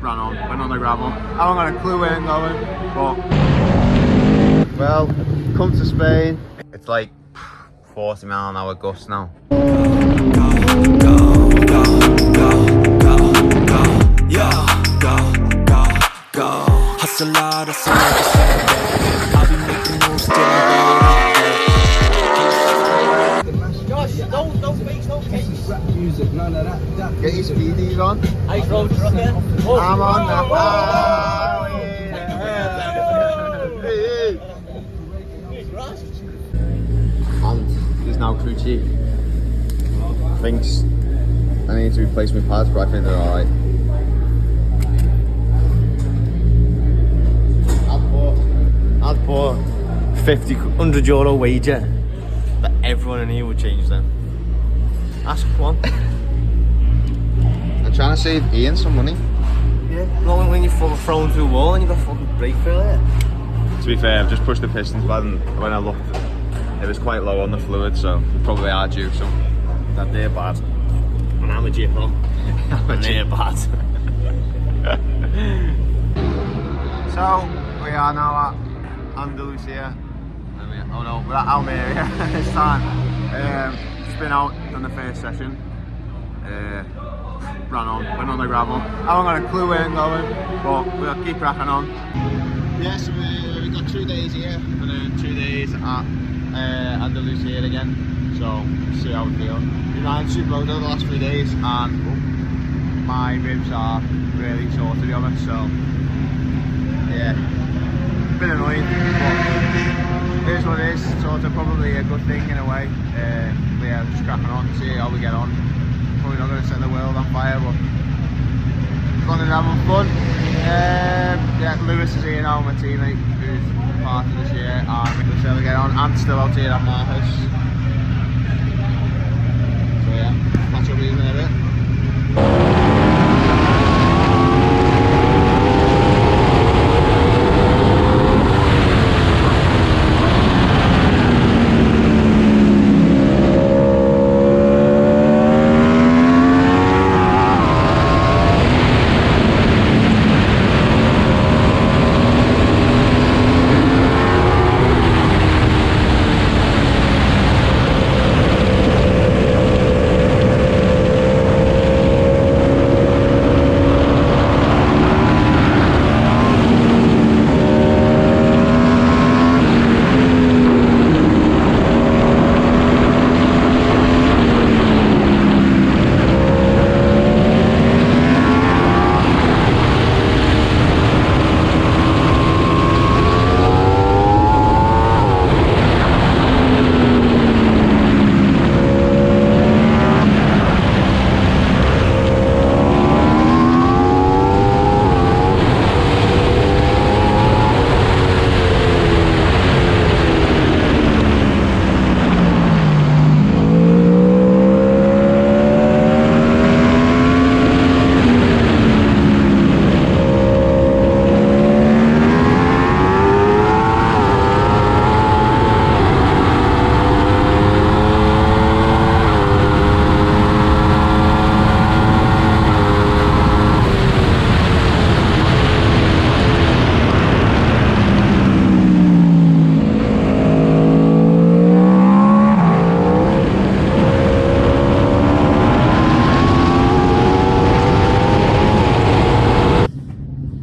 ran on, went on the gravel. I haven't got a clue where I'm going, but... Well, come to Spain. It's like 40-mile-an-hour gusts now. Hustle hard, hustle every single day. I'll be making moves till I'm Josh, don't speak, don't kiss. Rap music, none of that. Get your speedies on. I road trucker. I'm on that. And he's now crew chief. Thinks I need to replace my pads, but I think they're alright. I'd put 100 euro wager that everyone in here would change them. Ask one. I'm trying to save Ian some money. Yeah, not when you're thrown through a wall and you've got fucking brake failure. To be fair, I've just pushed the pistons back, and when I looked, it was quite low on the fluid, so we probably are due some. That they're bad. And I'm a jipper. And they're bad. So, we are now at Andalucia. Oh no, we're at Almeria this time. Just been out, done the first session. Ran on, went on the gravel. I haven't got a clue where I'm going, but we'll keep cracking on. Yeah, so we got 2 days here, and then 2 days at Andalucia again. So, see how we feel. Been riding super low the last 3 days, and my ribs are really sore, to be honest. So, yeah. Bit annoying, but it is what it is. Sort of probably a good thing in a way. Yeah, just cracking on, see how we get on. Probably not going to set the world on fire, but as long as having fun. Yeah, Lewis is here now, my teammate, who's part of this year, and we'll see how we get on. I'm still out here at my house. So yeah, catch up with you in a bit.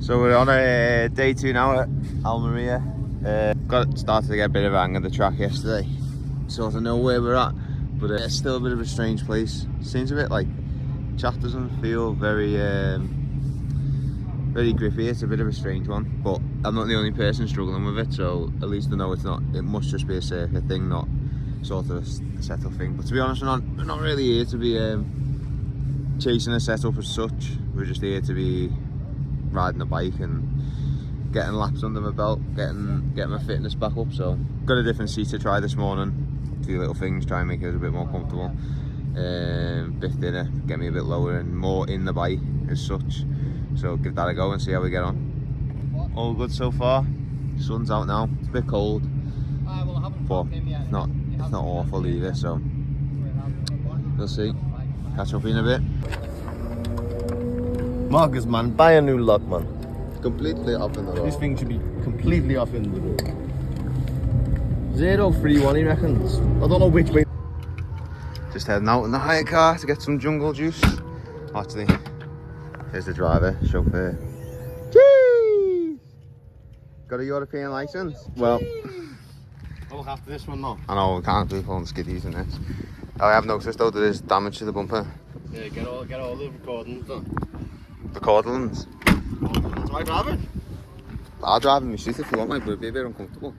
So we're on a day 2 now at Almeria. Started to get a bit of a hang of the track yesterday, sort of know where we're at, but it's still a bit of a strange place. Seems a bit like track doesn't feel very very grippy. It's a bit of a strange one, but I'm not the only person struggling with it, so at least I know it's not. It must just be a circuit thing, not sort of a setup thing. But to be honest, we're not really here to be chasing a setup as such. We're just here to be riding a bike and getting laps under my belt, getting my fitness back up. So got a different seat to try this morning, a few little things, try and make it a bit more comfortable, bit thinner, get me a bit lower and more in the bike as such. So give that a go and see how we get on. All good so far. Sun's out now, it's a bit cold, but it's not awful either, so we'll see. Catch up in a bit. Marcus, man, buy a new lock, man. Completely up in the road. This thing should be completely off in the road. 031, he reckons. I don't know which way. Just heading out in the hire car to get some jungle juice. Actually, here's the driver, chauffeur. Jeez! Got a European license? Well, I'll look after this one now. I know we can't do pulling skiddies in this. I have noticed though there is damage to the bumper. Yeah, get all the recordings done. Recordings. That's my driving. I'll drive in my seat if you want, mate, but it'd be a bit uncomfortable.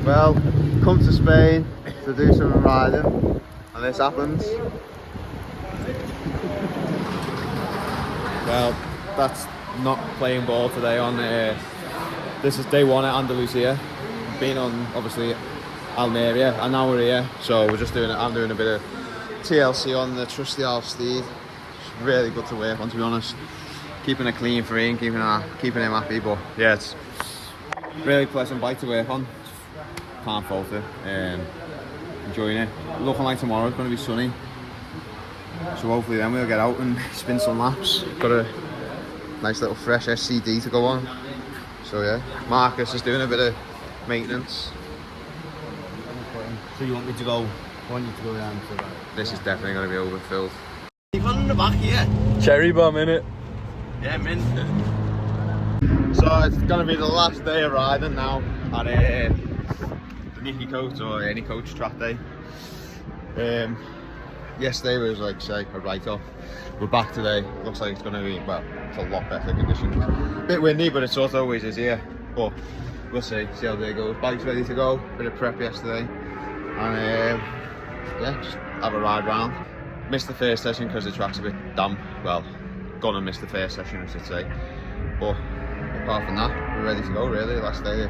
Well, come to Spain to do some riding, and this happens. Well, that's not playing ball today on this is day one at Andalucia. Been on obviously Almeria, and now we're here, so we're just doing it. I'm doing a bit of TLC on the trusty half steed. It's really good to work on, to be honest. Keeping it clean free and keeping him happy, but yeah, it's really pleasant bike to work on. Can't fault it. Enjoying it. Looking like tomorrow's going to be sunny, so hopefully then we'll get out and spin some laps. Got a nice little fresh SCD to go on, so yeah. Marcus is doing a bit of maintenance. So you want me to go? I want you to go down to that. This is definitely going to be overfilled. You've on the back here. Cherry bomb, innit? Yeah, mint. So it's going to be the last day of riding now at the Nicky Coach or any coach track day. Yesterday was like say a write-off. We're back today. Looks like it's going to be, well, it's a lot better conditions. A bit windy, but it sort of always is here. But we'll see how they go. Bike's ready to go. Bit of prep yesterday, and yeah, just have a ride round. Missed the first session because the track's a bit damp. Well, gonna miss the first session, I should say. But apart from that, we're ready to go. Really, last day of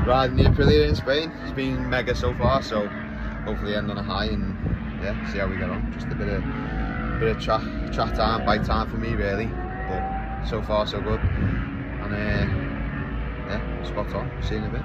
riding the Aprilia in Spain. It's been mega so far, so hopefully end on a high and yeah, see how we get on. Just a bit of chat time, bike time for me really. But so far so good. And yeah, spot on. See you in a bit.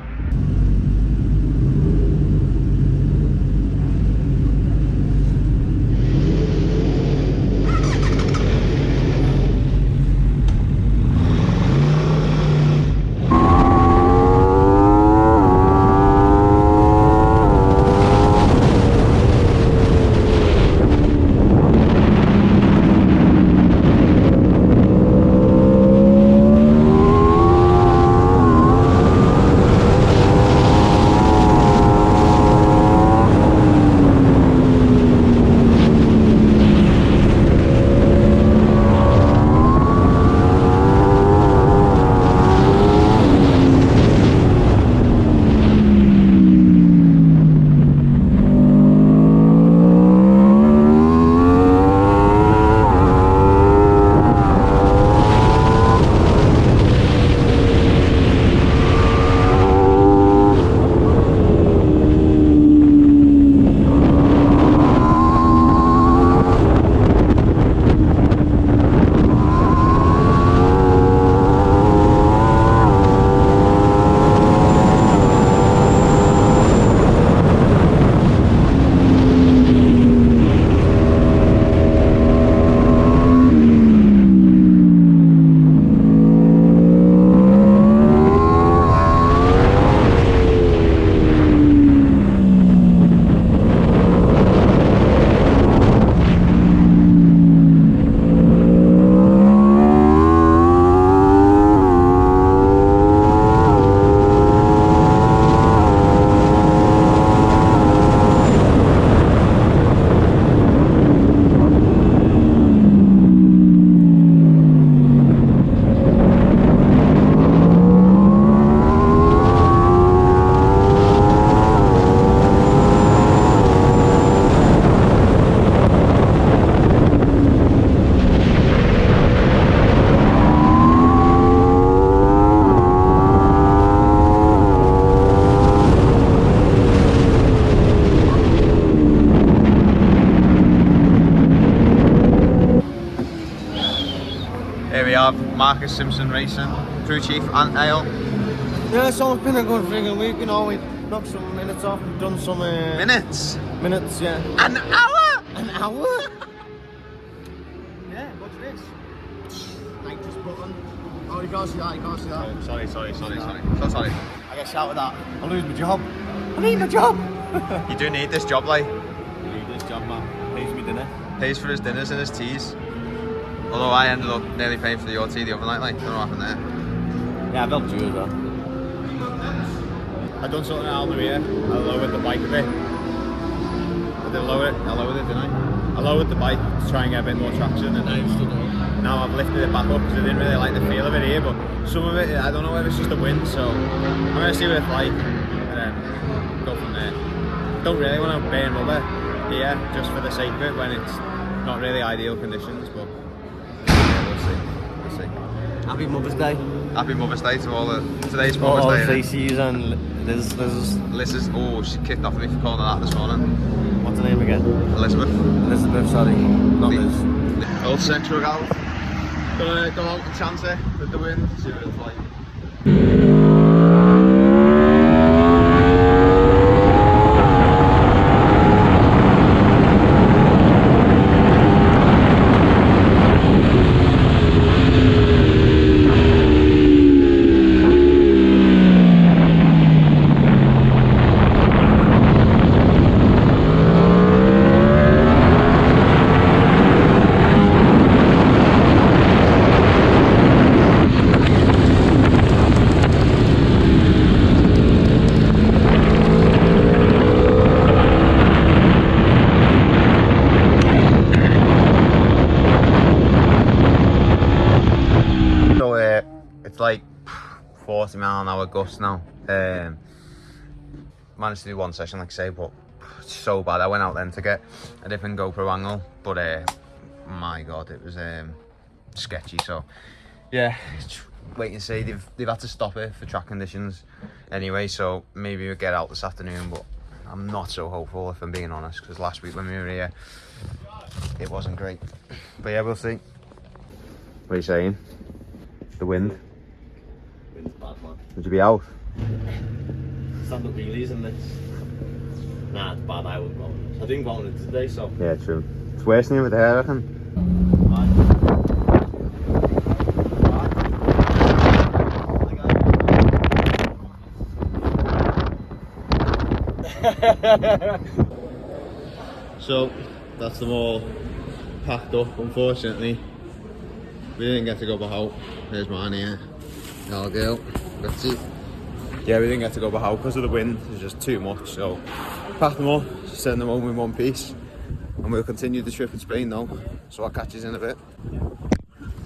Marcus Simpson Racing, crew chief and Ale. Yeah, so it's been a good friggin' week, you know, we've knocked some minutes off, we've done some... Minutes? Minutes, yeah. An hour? An hour? Yeah, watch this. Nitrous button. Oh, you can't see that, you can't see that. Sorry. So sorry. I get shouted at. I lose my job. I need my job. You do need this job, like. I need this job, man. Pays me dinner. Pays for his dinners and his teas. Although I ended up nearly paying for your tea the other night, like. Don't know what happened there. Yeah, I've helped you as well. I done something at Almeria. I lowered the bike a bit. I did lower it. I lowered it, didn't I? I lowered the bike to try and get a bit more traction, and now I've lifted it back up because I didn't really like the feel of it here. But some of it, I don't know if it's just the wind, so I'm gonna see what it's like and then go from there. Don't really want to burn rubber here just for the sake of it when it's not really ideal conditions, but yeah, we'll see. Happy Mother's Day. Happy Mother's Day to all the today's All Mother's Day. Tracy's and Liz. Liz is, she kicked off at me for calling her that this morning. What's her name again? Elizabeth. Elizabeth, sorry. Not Liz. Old Central Gal. Gonna go out and chance it with the wind, see what it's like. Like 40 mile an hour gust now. Managed to do one session, like I say, but it's so bad. I went out then to get a different GoPro angle, but my god, it was sketchy. So yeah, wait and see. They've had to stop it for track conditions anyway, so maybe we'll get out this afternoon, but I'm not so hopeful if I'm being honest, because last week when we were here it wasn't great. But yeah, we'll see. What are you saying? The wind? Wind's bad, man. Would you be out? Stand up wheelies and this. Nah, it's bad. I wouldn't go on this. I didn't go on it today, so. Yeah, true. It's worse than over there, I reckon. So, that's them all packed up, unfortunately. We didn't get to go back out. There's mine here. Our girl. That's it. Yeah, we didn't get to go back out because of the wind. It was just too much. So, packed them up, send them home in one piece. And we'll continue the trip in Spain now. So I'll catch you in a bit.